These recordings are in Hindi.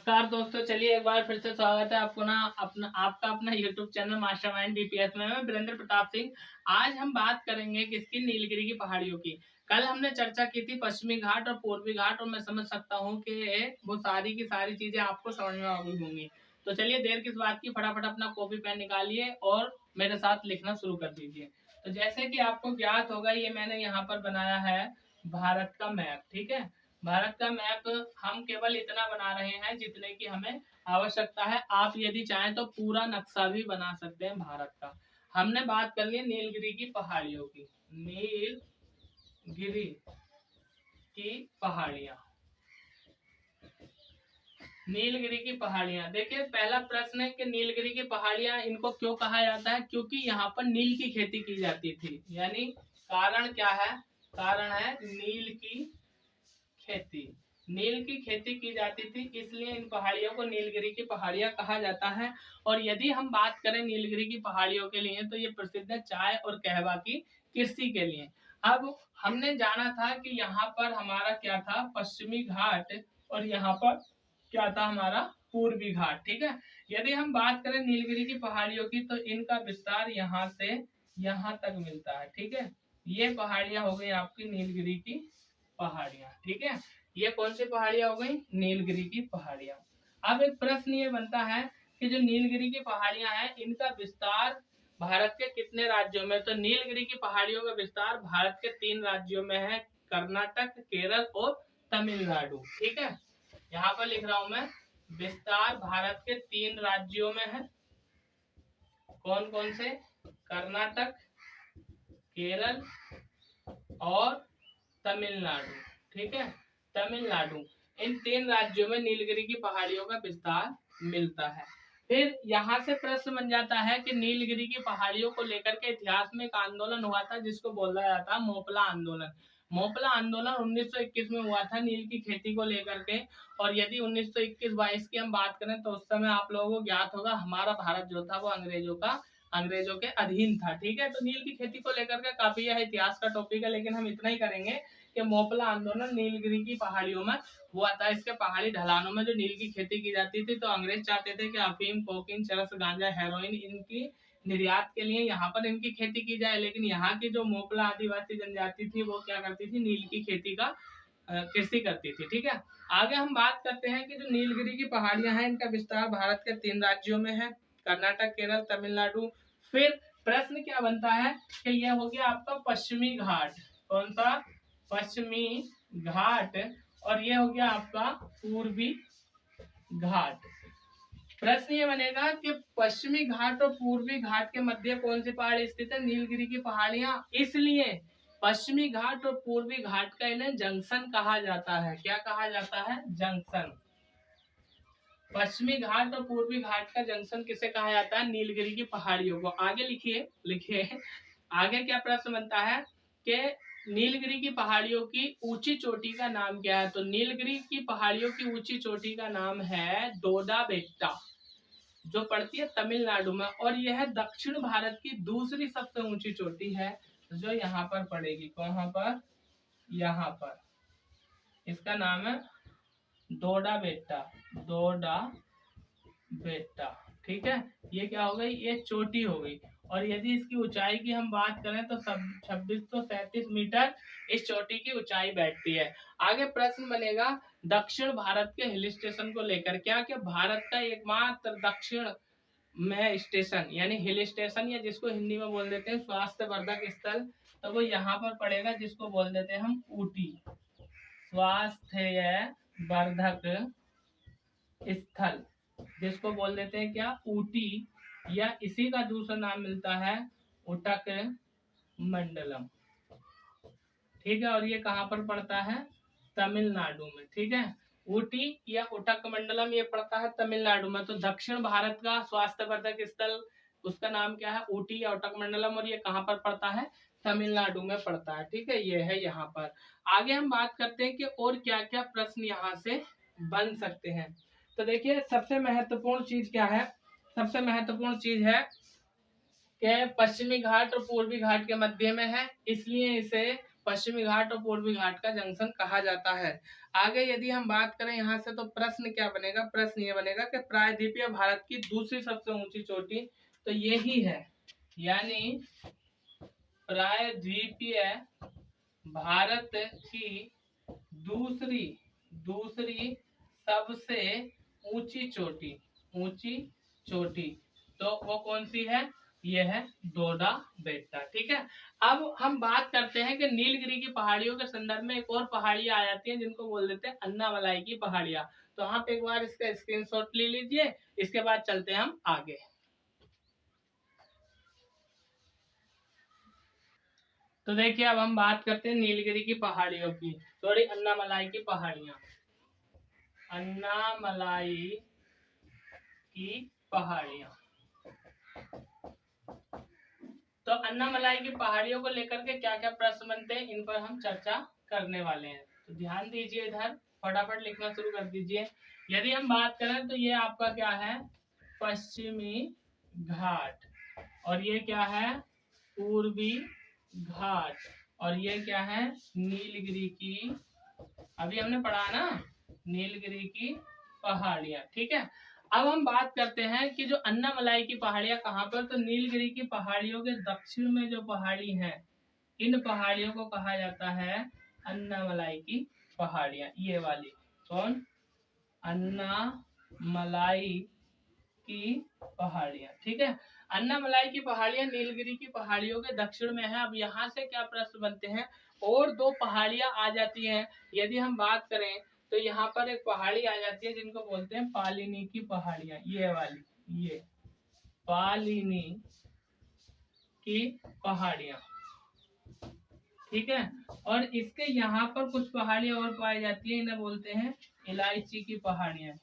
नमस्कार दोस्तों, चलिए एक बार फिर से स्वागत है आपको ना आपका अपना यूट्यूब चैनल मास्टरमाइंड डीपीएस में। मैं वीरेंद्र प्रताप सिंह। आज हम बात करेंगे किसकी? नीलगिरी की पहाड़ियों की। कल हमने चर्चा की थी पश्चिमी घाट और पूर्वी घाट, और मैं समझ सकता हूँ कि वो सारी की सारी चीजें आपको समझ में आ गई होंगी। तो चलिए देर किस बात की, फटाफट अपना कॉपी पेन निकालिए और मेरे साथ लिखना शुरू कर दीजिए। तो जैसे कि आपको ज्ञात होगा, ये मैंने यहाँ पर बनाया है भारत का मैप। ठीक है, भारत का मैप हम केवल इतना बना रहे हैं जितने की हमें आवश्यकता है। आप यदि चाहें तो पूरा नक्शा भी बना सकते हैं भारत का। हमने बात कर ली नीलगिरी की पहाड़ियों की। नीलगिरी की पहाड़ियां, नीलगिरी की पहाड़ियां। देखिए, पहला प्रश्न है कि नीलगिरी की पहाड़ियां इनको क्यों कहा जाता है? क्योंकि यहाँ पर नील की खेती की जाती थी। यानी कारण क्या है? कारण है नील की खेती। नील की खेती की जाती थी, इसलिए इन पहाड़ियों को नीलगिरी की पहाड़ियां कहा जाता है। और यदि हम बात करें नीलगिरी की पहाड़ियों के लिए, तो ये प्रसिद्ध है चाय और कहवा की कृषि के लिए। अब हमने जाना था कि यहाँ पर हमारा क्या था? पश्चिमी घाट, और यहाँ पर क्या था? हमारा पूर्वी घाट। ठीक है, यदि हम बात करें नीलगिरी की पहाड़ियों की, तो इनका विस्तार यहाँ से यहाँ तक मिलता है। ठीक है, ये पहाड़ियां हो गई आपकी नीलगिरी की पहाड़ियां। ठीक है, ये कौन सी पहाड़ियां हो गई? नीलगिरी की पहाड़ियां। अब एक प्रश्न ये बनता है कि जो नीलगिरी की पहाड़ियां हैं, इनका विस्तार भारत के कितने राज्यों में? तो नीलगिरी की पहाड़ियों का विस्तार भारत के 3 राज्यों में है, कर्नाटक, केरल और तमिलनाडु। ठीक है, यहाँ पर लिख रहा हूं मैं, विस्तार भारत के 3 राज्यों में है। कौन कौन से? कर्नाटक, केरल और तमिलनाडु। ठीक है, तमिलनाडु। इन 3 राज्यों में नीलगिरी की पहाड़ियों का विस्तार मिलता है। फिर यहाँ से प्रश्न बन जाता है कि नीलगिरी की पहाड़ियों को लेकर के इतिहास में एक आंदोलन हुआ था, जिसको बोला जाता है मोपला आंदोलन। मोपला आंदोलन 1921 में हुआ था नील की खेती को लेकर के। और यदि 1921-22 की हम बात करें, तो उस समय आप लोगों को ज्ञात होगा हमारा भारत जो था वो अंग्रेजों के अधीन था। ठीक है, तो नील की खेती को लेकर के काफी यह इतिहास का टॉपिक है, लेकिन हम इतना ही करेंगे कि मोपला आंदोलन नीलगिरी की पहाड़ियों में हुआ था। इसके पहाड़ी ढलानों में जो नील की खेती की जाती थी, तो अंग्रेज चाहते थे कि अफीम, कोकीन, चरस, गांजा, हेरोइन इनकी निर्यात के लिए यहाँ पर इनकी खेती की जाए। लेकिन यहाँ की जो मोपला आदिवासी जनजाति थी, वो क्या करती थी? नील की खेती का कृषि करती थी। ठीक है, आगे हम बात करते हैं कि जो नीलगिरी की पहाड़ियां हैं, इनका विस्तार भारत के 3 राज्यों में है, कर्नाटक, केरल, तमिलनाडु। फिर प्रश्न क्या बनता है कि यह हो गया आपका पश्चिमी घाट। कौन सा? पश्चिमी घाट। और ये हो गया आपका पूर्वी घाट। प्रश्न ये बनेगा कि पश्चिमी घाट और पूर्वी घाट के मध्य कौन सी पहाड़ी स्थित है? नीलगिरी की पहाड़ियां। इसलिए पश्चिमी घाट और पूर्वी घाट का इन्हें जंक्शन कहा जाता है। क्या कहा जाता है? जंक्शन। पश्चिमी घाट और पूर्वी घाट का जंक्शन किसे कहा जाता है? नीलगिरी की पहाड़ियों को। आगे लिखिए लिखिए आगे क्या प्रश्न बनता है कि नीलगिरी की पहाड़ियों की ऊंची चोटी का नाम क्या है? तो नीलगिरी की पहाड़ियों की ऊंची चोटी का नाम है डोडा बेट्टा, जो पड़ती है तमिलनाडु में। और यह दक्षिण भारत की दूसरी सबसे ऊंची चोटी है, जो यहाँ पर पड़ेगी। कहाँ पर? यहाँ पर। इसका नाम है डोडा बेट्टा। डोडा बेट्टा। ठीक है, ये क्या हो गई? ये चोटी हो गई। और यदि इसकी ऊंचाई की हम बात करें, तो 2637 मीटर इस चोटी की ऊंचाई बैठती है। आगे प्रश्न बनेगा दक्षिण भारत के हिल स्टेशन को लेकर। क्या क्या भारत का एकमात्र दक्षिण में स्टेशन, यानी हिल स्टेशन, या जिसको हिंदी में बोल देते हैं स्वास्थ्यवर्धक स्थल, तो वो यहाँ पर पड़ेगा, जिसको बोल देते हैं हम ऊटी। स्वास्थ्य वर्धक स्थल, जिसको बोल देते हैं क्या? ऊटी, या इसी का दूसरा नाम मिलता है उटक मंडलम। ठीक है, और ये कहाँ पर पड़ता है? तमिलनाडु में। ठीक है, ऊटी या उटक मंडलम ये पड़ता है तमिलनाडु में। तो दक्षिण भारत का स्वास्थ्यवर्धक स्थल, उसका नाम क्या है? ऊटी या उटक मंडलम। और ये कहाँ पर पड़ता है? तमिलनाडु में पड़ता है। ठीक है, ये है यहाँ पर। आगे हम बात करते हैं कि और क्या क्या प्रश्न यहाँ से बन सकते हैं। तो देखिए, सबसे महत्वपूर्ण चीज क्या है? सबसे महत्वपूर्ण चीज है कि पश्चिमी घाट और पूर्वी घाट के मध्य में है, इसलिए इसे पश्चिमी घाट और पूर्वी घाट का जंक्शन कहा जाता है। आगे यदि हम बात करें यहाँ से, तो प्रश्न क्या बनेगा, प्रश्न ये बनेगा कि प्रायद्वीपीय भारत की दूसरी सबसे ऊंची चोटी तो ये ही है, यानी प्रायद्वीपीय भारत की दूसरी सबसे ऊंची चोटी तो वो कौन सी है, ये है डोडा बेट्टा। ठीक है, अब हम बात करते हैं कि नीलगिरी की पहाड़ियों के संदर्भ में एक और पहाड़ियां आ जाती हैं जिनको बोल देते हैं अन्नामलाई की पहाड़ियां। तो आप एक बार इसका स्क्रीनशॉट ले लीजिए, इसके बाद चलते हैं हम आगे। तो देखिए, अब हम बात करते हैं नीलगिरी की पहाड़ियों की, सॉरी अन्नामलाई की पहाड़ियां। अन्नामलाई की पहाड़ियां, तो अन्नामलाई की पहाड़ियों को लेकर के क्या क्या प्रश्न बनते हैं, इन पर हम चर्चा करने वाले हैं। तो ध्यान दीजिए, इधर फटाफट लिखना शुरू कर दीजिए। यदि हम बात करें तो ये आपका क्या है, पश्चिमी घाट, और ये क्या है, पूर्वी घाट, और ये क्या है, नीलगिरी की, अभी हमने पढ़ा ना, नीलगिरी की पहाड़ियां। ठीक है, अब हम बात करते हैं कि जो अन्नामलाई की पहाड़ियां कहाँ पर, तो नीलगिरी की पहाड़ियों के दक्षिण में जो पहाड़ी हैं, इन पहाड़ियों को कहा जाता है अन्नामलाई की पहाड़ियां। ये वाली कौन, अन्नामलाई की पहाड़ियां। ठीक है, अन्नामलाई की पहाड़ियां नीलगिरी की पहाड़ियों के दक्षिण में है। अब यहाँ से क्या प्रश्न बनते हैं, और दो पहाड़ियां आ जाती हैं। यदि हम बात करें तो यहाँ पर एक पहाड़ी आ जाती है जिनको बोलते हैं पालिनी की पहाड़ियां, ये वाली, ये पालिनी की पहाड़ियां। ठीक है, और इसके यहाँ पर कुछ पहाड़ियां और पाई जाती है, इन्हें बोलते हैं इलायची की पहाड़ियां,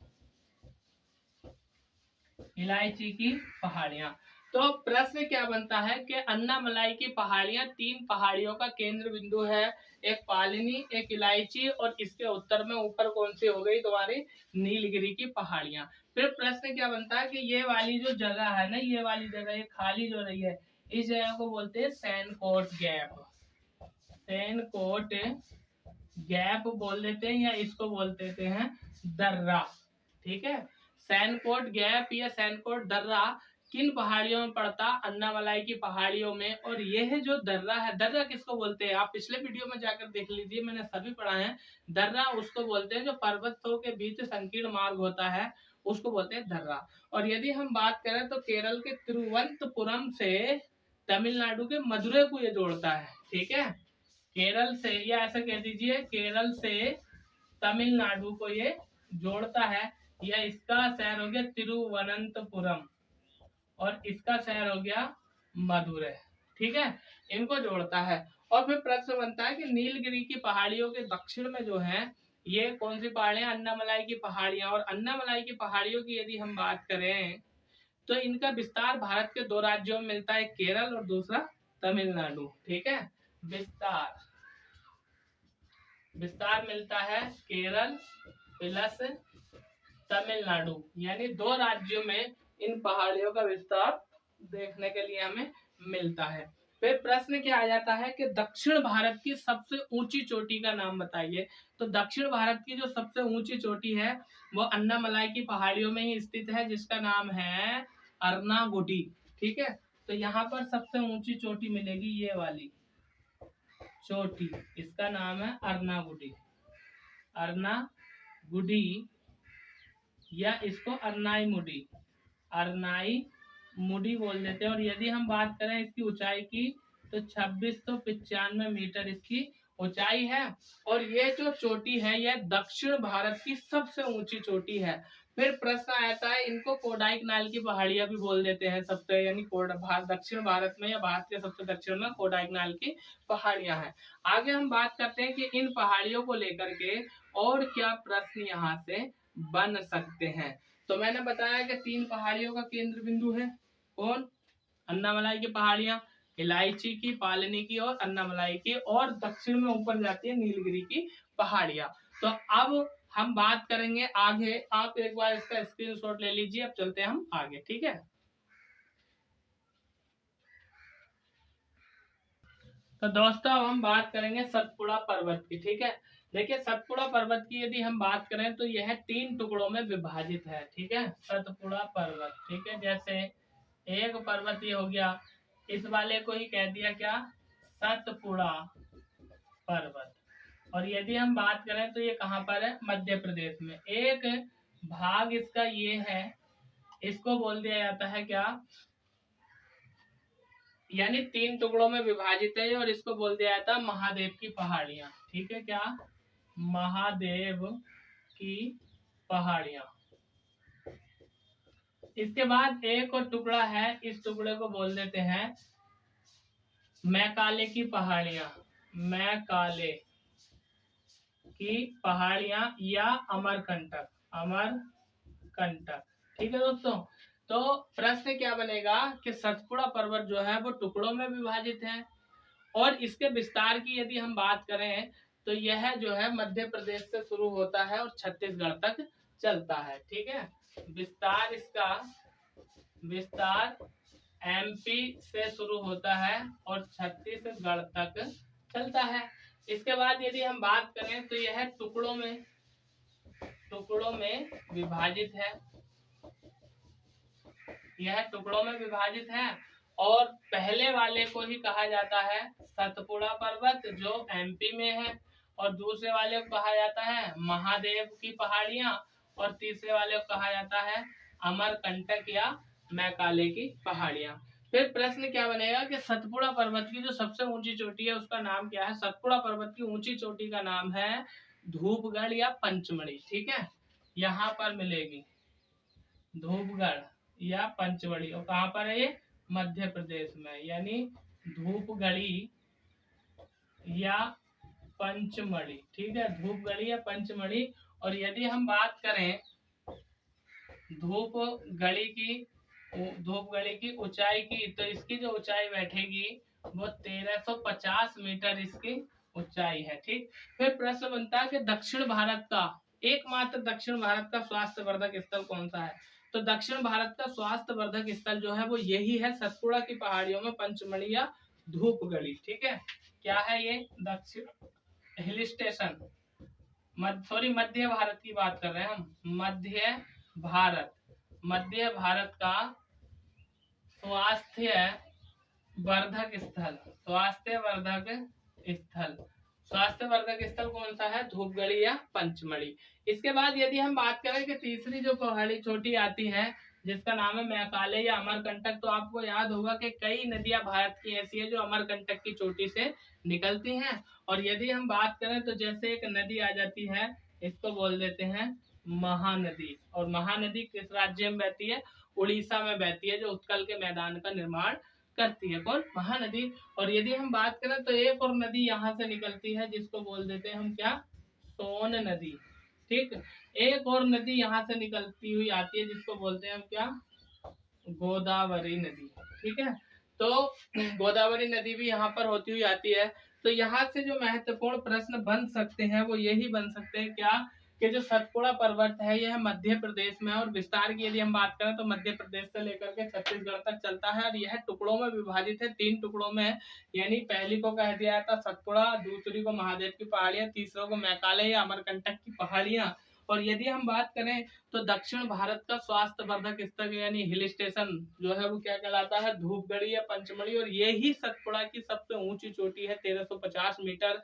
इलायची की पहाड़ियां। तो प्रश्न क्या बनता है कि अन्नामलाई की पहाड़ियां तीन पहाड़ियों का केंद्र बिंदु है, एक पालिनी, एक इलायची, और इसके उत्तर में ऊपर कौन सी हो गई तुम्हारी, नीलगिरी की पहाड़ियां। फिर प्रश्न क्या बनता है कि ये वाली जो जगह है ना, ये वाली जगह, ये खाली जो रही है, इस जगह को बोलते हैं सैनकोट गैप, सैनकोट गैप बोल देते हैं, या इसको बोल देते हैं दर्रा। ठीक है, सैनकोट गैप या सैनकोट दर्रा किन पहाड़ियों में पड़ता, अन्नामलाई की पहाड़ियों में। और यह जो दर्रा है, दर्रा किसको बोलते हैं, आप पिछले वीडियो में जाकर देख लीजिए, मैंने सभी पढ़ा है। दर्रा उसको बोलते हैं जो पर्वतों के बीच संकीर्ण मार्ग होता है, उसको बोलते हैं दर्रा। और यदि हम बात करें तो केरल के तिरुवनंतपुरम से तमिलनाडु के मदुरै को ये जोड़ता है। ठीक है, केरल से, या ऐसा कह दीजिए केरल से तमिलनाडु को ये जोड़ता है, या इसका शहर हो गया तिरुवनंतपुरम और इसका शहर हो गया मदुरै। ठीक है, इनको जोड़ता है। और फिर प्रश्न बनता है कि नीलगिरी की पहाड़ियों के दक्षिण में जो है, ये कौन सी पहाड़ियां, अन्नामलाई की पहाड़ियां। और अन्नामलाई की पहाड़ियों की यदि हम बात करें तो इनका विस्तार भारत के दो राज्यों में मिलता है, केरल और दूसरा तमिलनाडु। ठीक है, विस्तार मिलता है केरल प्लस तमिलनाडु, यानी दो राज्यों में इन पहाड़ियों का विस्तार देखने के लिए हमें मिलता है। फिर प्रश्न क्या आ जाता है कि दक्षिण भारत की सबसे ऊंची चोटी का नाम बताइए। तो दक्षिण भारत की जो सबसे ऊंची चोटी है वो अन्नामलाई की पहाड़ियों में ही स्थित है, जिसका नाम है अर्नागुडी। ठीक है, तो यहाँ पर सबसे ऊंची चोटी मिलेगी, ये वाली चोटी, इसका नाम है अर्नागुडी, अर्नागुडी, या इसको अरनाई मुडी बोल देते हैं। और यदि हम बात करें इसकी ऊंचाई की तो 2695 मीटर इसकी ऊंचाई है। और ये जो चोटी है यह दक्षिण भारत की सबसे ऊंची चोटी है। फिर प्रश्न आता है, इनको कोडाईकनाल की पहाड़ियां भी बोल देते हैं सबसे, यानी दक्षिण भारत में या भारत के सबसे दक्षिण में कोडाईकनाल की पहाड़ियां हैं। आगे हम बात करते हैं कि इन पहाड़ियों को लेकर के और क्या प्रश्न यहाँ से बन सकते हैं। तो मैंने बताया कि तीन पहाड़ियों का केंद्र बिंदु है, कौन, अन्नामलाई की पहाड़ियां, इलायची की, पालिनी की और अन्नामलाई की, और दक्षिण में ऊपर जाती है नीलगिरी की पहाड़ियां। तो अब हम बात करेंगे आगे, आप एक बार इसका स्क्रीनशॉट ले लीजिए, अब चलते हैं हम आगे। ठीक है, तो दोस्तों अब हम बात करेंगे सतपुड़ा पर्वत की। ठीक है, देखिए सतपुड़ा पर्वत की यदि हम बात करें तो यह 3 टुकड़ों में विभाजित है। ठीक है, सतपुड़ा पर्वत। ठीक है, जैसे एक पर्वत ये हो गया, इस वाले को ही कह दिया क्या, सतपुड़ा पर्वत। और यदि हम बात करें तो ये कहाँ पर है, मध्य प्रदेश में। एक भाग इसका ये है, इसको बोल दिया जाता है क्या, यानी 3 टुकड़ों में विभाजित है और इसको बोल दिया जाता है महादेव की पहाड़ियां। ठीक है, क्या, महादेव की पहाड़ियां। इसके बाद एक और टुकड़ा है, इस टुकड़े को बोल देते हैं मैकाले की पहाड़ियां। मैकाले की पहाड़ियां या अमरकंटक। अमरकंटक। ठीक है दोस्तों, तो प्रश्न क्या बनेगा कि सतपुड़ा पर्वत जो है वो टुकड़ों में विभाजित है और इसके विस्तार की यदि हम बात करें तो यह जो है मध्य प्रदेश से शुरू होता है और छत्तीसगढ़ तक चलता है। ठीक है, विस्तार इसका, विस्तार एमपी से शुरू होता है और छत्तीसगढ़ तक चलता है। इसके बाद यदि हम बात करें तो यह टुकड़ों में विभाजित है। यह टुकड़ों में विभाजित है और पहले वाले को ही कहा जाता है सतपुड़ा पर्वत जो एमपी में है, और दूसरे वाले को कहा जाता है महादेव की पहाड़ियां, और तीसरे वाले को कहा जाता है अमरकंटक या मैकाले की पहाड़ियां। फिर प्रश्न क्या बनेगा कि सतपुड़ा पर्वत की जो सबसे ऊंची चोटी है उसका नाम क्या है। सतपुड़ा पर्वत की ऊंची चोटी का नाम है धूपगढ़ या पंचमढ़ी। ठीक है, यहाँ पर मिलेगी धूपगढ़ या पंचमढ़ी, और कहाँ पर है ये, मध्य प्रदेश में, यानी धूपगढ़ी या पंचमढ़ी। ठीक है, धूपगढ़ी या पंचमढ़ी। और यदि हम बात करें धूपगढ़ी की ऊंचाई की, तो इसकी जो ऊंचाई बैठेगी वो 1350 मीटर इसकी ऊंचाई है। ठीक, फिर प्रश्न बनता है कि दक्षिण भारत का एकमात्र दक्षिण भारत का स्वास्थ्य वर्धक स्थल कौन सा है। तो दक्षिण भारत का स्वास्थ्य वर्धक स्थल जो है वो यही है, सतपुड़ा की पहाड़ियों में पंचमढ़ी या धूपगढ़ी। ठीक है, क्या है ये, दक्षिण हिल स्टेशन, मध्य भारत की बात कर रहे हैं हम, मध्य भारत का स्वास्थ्य वर्धक स्थल। स्वास्थ्य वर्धक स्थल कौन सा है, धूपगढ़ी या पंचमढ़ी। इसके बाद यदि हम बात करें कि तीसरी जो पहाड़ी चोटी आती है जिसका नाम है मैकाले या अमरकंटक, तो आपको याद होगा कि कई नदियां भारत की ऐसी है जो अमरकंटक की चोटी से निकलती हैं। और यदि हम बात करें तो जैसे एक नदी आ जाती है, इसको बोल देते हैं महानदी, और महानदी किस राज्य में बहती है, उड़ीसा में बहती है, जो उत्कल के मैदान का निर्माण करती है, कौन, महानदी। और यदि हम बात करें तो एक और नदी यहाँ से निकलती है जिसको बोल देते हैं हम क्या, सोन नदी। ठीक, एक और नदी यहाँ से निकलती हुई आती है जिसको बोलते हैं हम क्या, गोदावरी नदी। ठीक है, तो गोदावरी नदी भी यहाँ पर होती हुई आती है। तो यहाँ से जो महत्वपूर्ण प्रश्न बन सकते हैं वो यही बन सकते हैं क्या, कि जो सतपुड़ा पर्वत है यह मध्य प्रदेश में है, और विस्तार की यदि हम बात करें तो मध्य प्रदेश से लेकर के छत्तीसगढ़ तक चलता है, और यह टुकड़ों में विभाजित है, 3 टुकड़ों में है। यानी पहली को कह दिया जाता सतपुड़ा, दूसरी को महादेव की पहाड़ियां, तीसरों को मैकाले या अमरकंटक की पहाड़ियां। और यदि हम बात करें तो दक्षिण भारत का स्वास्थ्य वर्धक स्थल यानी हिल स्टेशन जो है वो क्या कहलाता है, धूपगढ़ी या पंचमढ़ी, और यही सतपुड़ा की सबसे ऊंची चोटी है 1350 मीटर।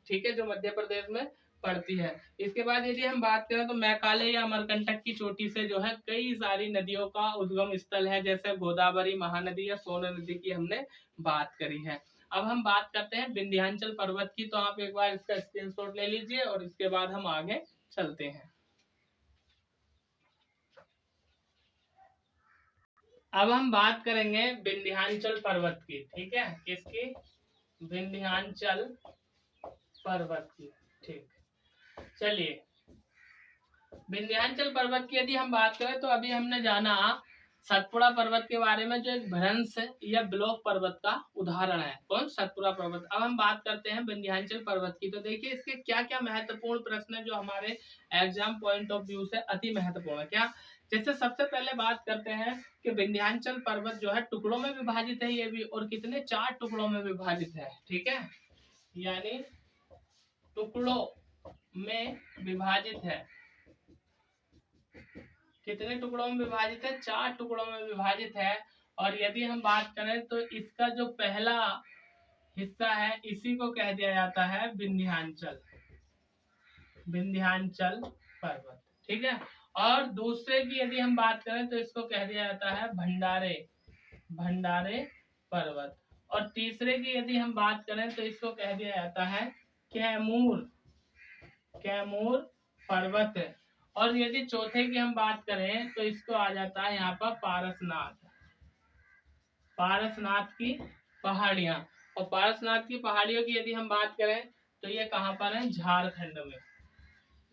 ठीक है, जो मध्य प्रदेश में पड़ती है। इसके बाद यदि हम बात करें तो मैकाले या अमरकंटक की चोटी से जो है कई सारी नदियों का उद्गम स्थल है, जैसे गोदावरी, महानदी या सोन नदी की हमने बात करी है। अब हम बात करते हैं विंध्याचल पर्वत की, तो आप एक बार इसका स्क्रीनशॉट ले लीजिए और इसके बाद हम आगे चलते हैं। अब हम बात करेंगे विंध्याचल पर्वत की। ठीक है, किसकी, विंध्याचल पर्वत की। ठीक, चलिए विंध्याचल पर्वत की यदि हम बात करें तो अभी हमने जाना सतपुड़ा पर्वत के बारे में जो एक भ्रंश या ब्लॉक पर्वत का उदाहरण है। कौन? सतपुड़ा पर्वत। अब हम बात करते हैं विंध्याचल पर्वत की। तो देखिए इसके क्या क्या महत्वपूर्ण प्रश्न है जो हमारे एग्जाम पॉइंट ऑफ व्यू से अति महत्वपूर्ण है। क्या? जैसे सबसे पहले बात करते हैं कि विंध्याचल पर्वत जो है टुकड़ों में विभाजित है ये भी, और कितने? 4 टुकड़ों में विभाजित है। ठीक है, यानी टुकड़ों में विभाजित है। कितने टुकड़ों में विभाजित है? 4 टुकड़ों में विभाजित है। और यदि हम बात करें तो इसका जो पहला हिस्सा है इसी को कह दिया जाता है विंध्याचल, विंध्याचल पर्वत। ठीक है, और दूसरे की यदि हम बात करें तो इसको कह दिया जाता है भंडारे, भंडारे पर्वत। और तीसरे की यदि हम बात करें तो इसको कह दिया जाता है कैमूर, कैमूर पर्वत। और यदि चौथे की हम बात करें तो इसको आ जाता है यहाँ पर पारसनाथ, पारसनाथ की पहाड़ियां। और पारसनाथ की पहाड़ियों की यदि हम बात करें तो ये कहाँ पर है? झारखंड में,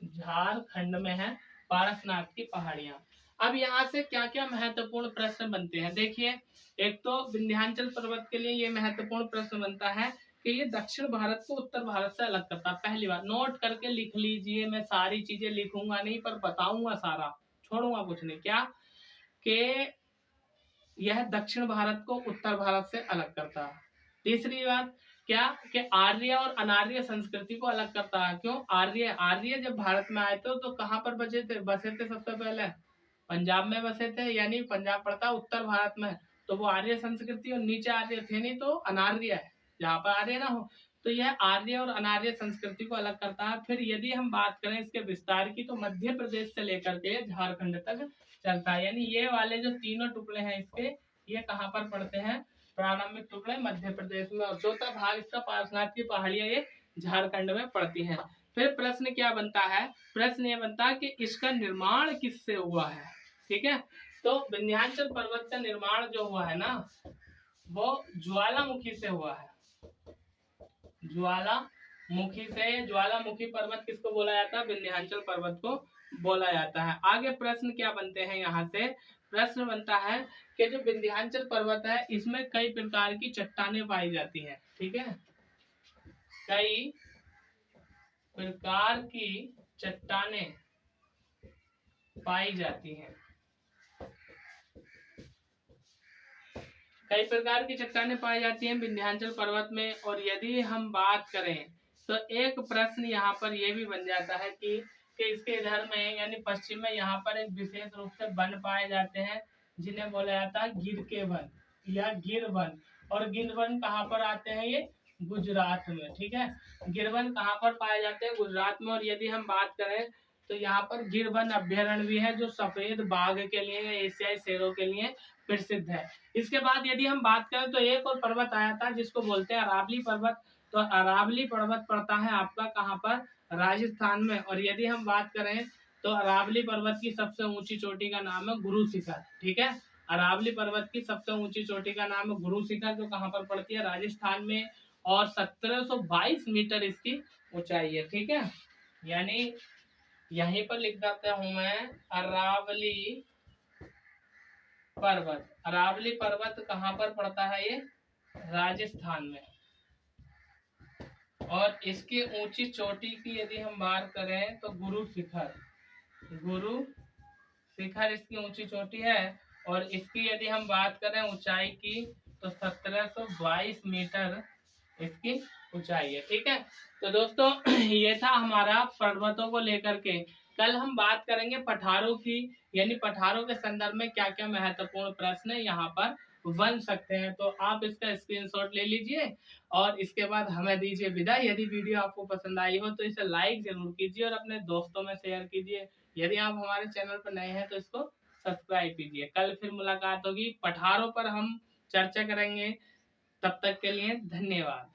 झारखंड में है पारसनाथ की पहाड़ियां। अब यहाँ से क्या क्या महत्वपूर्ण प्रश्न बनते हैं? देखिए, एक तो विंध्याचल पर्वत के लिए ये महत्वपूर्ण प्रश्न बनता है कि ये दक्षिण भारत को उत्तर भारत से अलग करता है। पहली बात नोट करके लिख लीजिए, मैं सारी चीजें लिखूंगा नहीं पर बताऊंगा सारा, छोड़ूंगा कुछ नहीं। क्या? कि यह दक्षिण भारत को उत्तर भारत से अलग करता है। तीसरी बात क्या? कि आर्य और अनार्य संस्कृति को अलग करता है। क्यों? आर्य जब भारत में आए थे तो कहाँ पर बसे थे? सबसे पहले पंजाब में बसे थे, यानी पंजाब पड़ता उत्तर भारत में, तो वो आर्य संस्कृति, और नीचे आर्य थे नहीं तो अनार्य है, जहाँ पर आर्य ना हो। तो यह आर्य और अनार्य संस्कृति को अलग करता है। फिर यदि हम बात करें इसके विस्तार की तो मध्य प्रदेश से लेकर के झारखंड तक चलता है, यानी ये वाले जो तीनों टुकड़े हैं इसके, ये कहाँ पर पड़ते हैं? प्रारंभिक टुकड़े मध्य प्रदेश में, और चौथा भाग इसका पारसनाथ की पहाड़ियां ये झारखंड में पड़ती हैं। फिर प्रश्न क्या बनता है? प्रश्न ये बनता है कि इसका निर्माण किससे हुआ है? ठीक है, तो विंध्याचल पर्वत का निर्माण जो हुआ है ना वो ज्वालामुखी से हुआ है, ज्वालामुखी से। ज्वालामुखी पर्वत किसको बोला जाता है? विंध्याचल पर्वत को बोला जाता है। आगे प्रश्न क्या बनते हैं? यहाँ से प्रश्न बनता है कि जो विंध्याचल पर्वत है इसमें कई प्रकार की चट्टानें पाई जाती हैं। ठीक है, कई प्रकार की चट्टानें पाई जाती हैं, कई प्रकार की चट्टानें पाई जाती हैं विंध्याचल पर्वत में। और यदि हम बात करें तो एक प्रश्न यहाँ पर यह भी बन जाता है कि इसके इधर में यानी पश्चिम में यहाँ पर एक विशेष रूप से वन पाए जाते हैं जिन्हें बोला जाता है गिर के वन या गिर वन। और गिर वन कहाँ पर आते हैं? ये गुजरात में। ठीक है, गिर वन कहाँ पर पाए जाते हैं? गुजरात में। और यदि हम बात करें तो यहाँ पर गिर वन अभ्यारण्य भी है जो सफेद बाघ के लिए, एशियाई शेरों के लिए प्रसिद्ध है। इसके बाद यदि हम बात करें तो एक और पर्वत आया था जिसको बोलते हैं अरावली पर्वत। तो अरावली पर्वत पड़ता है आपका कहाँ पर? राजस्थान में। और यदि हम बात करें तो अरावली पर्वत की सबसे ऊंची चोटी का नाम है गुरु शिखर। ठीक है, अरावली पर्वत की सबसे ऊंची चोटी का नाम है गुरु शिखर, जो कहाँ पर पड़ती है? राजस्थान में। और 1722 मीटर इसकी ऊंचाई है। ठीक है, यानी यहीं पर लिख देता हूं मैं अरावली पर्वत। अरावली पर्वत कहाँ पर पड़ता है? ये राजस्थान में। और इसकी ऊंची चोटी की यदि हम बात करें तो गुरु शिखर, गुरु शिखर इसकी ऊंची चोटी है। और इसकी यदि हम बात करें ऊंचाई की तो 1722 मीटर इसकी ऊंचाई है। ठीक है, तो दोस्तों ये था हमारा पर्वतों को लेकर के। कल हम बात करेंगे पठारों की, यानी पठारों के संदर्भ में क्या क्या महत्वपूर्ण प्रश्न यहाँ पर बन सकते हैं। तो आप इसका स्क्रीनशॉट ले लीजिए और इसके बाद हमें दीजिए विदाई। यदि वीडियो आपको पसंद आई हो तो इसे लाइक जरूर कीजिए और अपने दोस्तों में शेयर कीजिए। यदि आप हमारे चैनल पर नए हैं तो इसको सब्सक्राइब कीजिए। कल फिर मुलाकात होगी, पठारों पर हम चर्चा करेंगे। तब तक के लिए धन्यवाद।